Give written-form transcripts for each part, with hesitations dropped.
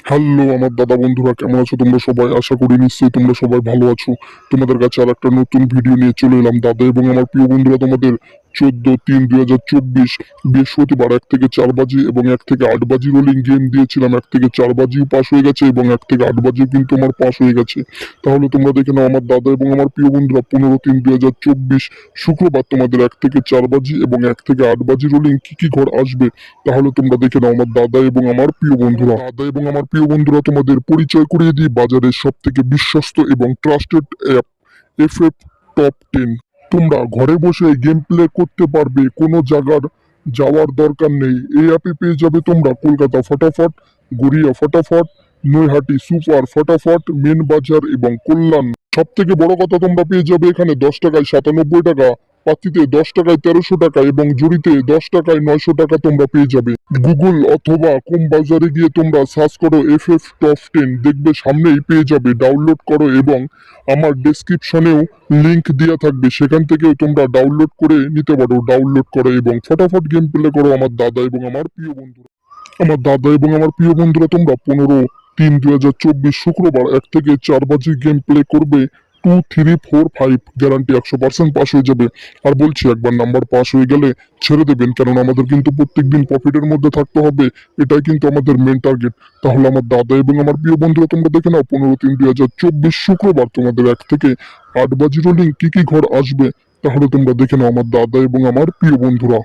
Hello আমার দাদা বন্ধুরা, কেমন আছো তোমরা সবাই? আশা করি নিশ্চয়ই তোমরা সবাই ভালো আছো। তোমাদের কাছে আর একটা নতুন ভিডিও নিয়ে চলে এলাম দাদা এবং আমার প্রিয় বন্ধুরা। তোমাদের 14/3/2024 বৃহস্পতিবার 1 থেকে 4 বাজি এবং 1 থেকে 8 বাজি রোলিং গেম দিয়েছিলাম। 1 থেকে 4 বাজিও পাস হয়ে গেছে এবং 1 থেকে 8 বাজিও কিন্তু আমার পাস হয়ে গেছে। তাহলে তোমরা দেখে নাও আমার দাদা এবং আমার প্রিয় বন্ধুরা, 15/3/2024 শুক্রবার তোমাদের 1 থেকে 4 বাজি এবং 1 থেকে 8 বাজি রোলিং কি কি ঘর আসবে তাহলে তোমরা দেখে নাও আমার দাদা এবং আমার প্রিয় বন্ধুরা। তোমাদের পরিচয় করিয়ে দিই বাজারের সব থেকে বিশ্বস্ত এবং ট্রাস্টেড অ্যাপ এফএফ টপ 10। তোমরা ঘরে বসে গেম প্লে করতে পারবে, কোনো জায়গার যাওয়ার দরকার নেই। এই অ্যাপে পেয়ে যাবে তোমরা কলকাতা ফটাফট, গড়িয়া ফটাফট, নৈহাটি সুপার ফটাফট, মেন বাজার এবং কল্যাণ। সব থেকে বড় কথা, তোমরা পেয়ে যাবে এখানে 10 টাকায় 97 টাকা, পাতিতে 10 টাকায় 1300 টাকা এবং জুড়িতে 10 টাকায় 900 টাকা তোমরা পেয়ে যাবে। গুগল অথবা কোম বাজারে গিয়ে তোমরা সার্চ করো এফএফ টপ 10, দেখবে সামনেই পেয়ে যাবে। ডাউনলোড করো এবং আমার ডেসক্রিপশনেও লিংক দেওয়া থাকবে, সেখান থেকেও তোমরা ডাউনলোড করে নিতে পারো। ডাউনলোড করো এবং ফটাফট গেম প্লে করো আমার দাদা এবং আমার প্রিয় বন্ধুরা। তোমরা 15/3/2024 শুক্রবার 1 থেকে 4 বাজি গেম প্লে করবে। 2 3 4 5 গ্যারান্টি 100% পাস হয়ে যাবে। আর বলছি, একবার নাম্বার পাস হয়ে গেলে ছেড়ে দেবেন, কারণ আমাদের কিন্তু প্রত্যেকদিন প্রফিটের মধ্যে থাকতে হবে। এটাই কিন্তু আমাদের মেন টার্গেট। তাহলে আমার দাদা এবং আমার প্রিয় বন্ধুরা, তোমরা দেখে নাও 15/3/2024 শুক্রবার তোমাদের 1 থেকে 8 বাজি রোলিং কি কি ঘর আসবে তাহলে তোমরা দেখে নাও আমার দাদা এবং আমার প্রিয় বন্ধুরা।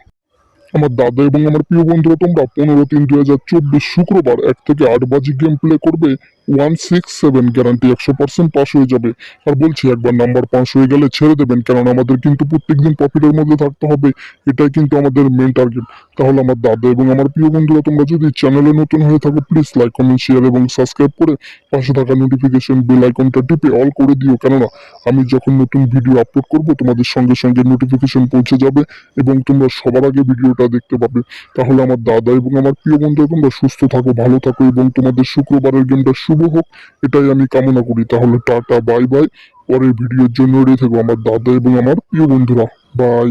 তোমরা 15/3/2024 শুক্রবার 1 থেকে 8 বাজি গেম প্লে করবে। 167 গ্যারান্টি 100% পাস হয়ে যাবে। আর বলছি, একবার নাম্বার পাস হয়ে গেলে ছেড়ে দেবেন, কারণ আমাদের কিন্তু প্রত্যেকদিন প্রফিটের মধ্যে থাকতে হবে। এটাই কিন্তু আমাদের মেন টার্গেট। তাহলে আমার দাদা এবং আমার প্রিয় বন্ধুরা, তোমরা যদি চ্যানেলে নতুন হয়ে থাকো, প্লিজ লাইক কমেন্ট শেয়ার এবং সাবস্ক্রাইব করে পাশে থাকা নোটিফিকেশন বেল আইকনটা টিপে অল করে দিও, কেননা আমি যখন নতুন ভিডিও আপলোড করব তোমাদের সঙ্গে সঙ্গে নোটিফিকেশন পৌঁছে যাবে এবং তোমরা সবার আগে ভিডিওটা দেখতে পাবে। তাহলে আমার দাদা এবং আমার প্রিয় বন্ধুরা, তোমরা সুস্থ থাকো, ভালো থাকো এবং তোমাদের শুক্রবারের গেমটা শুভ হোক, এটাই আমি কামনা করি। তাহলে টাটা, বাই বাই। পরের ভিডিওর জন্য রেডি থেকো আমার দাদা এবং আমার প্রিয় বন্ধুরা। বাই।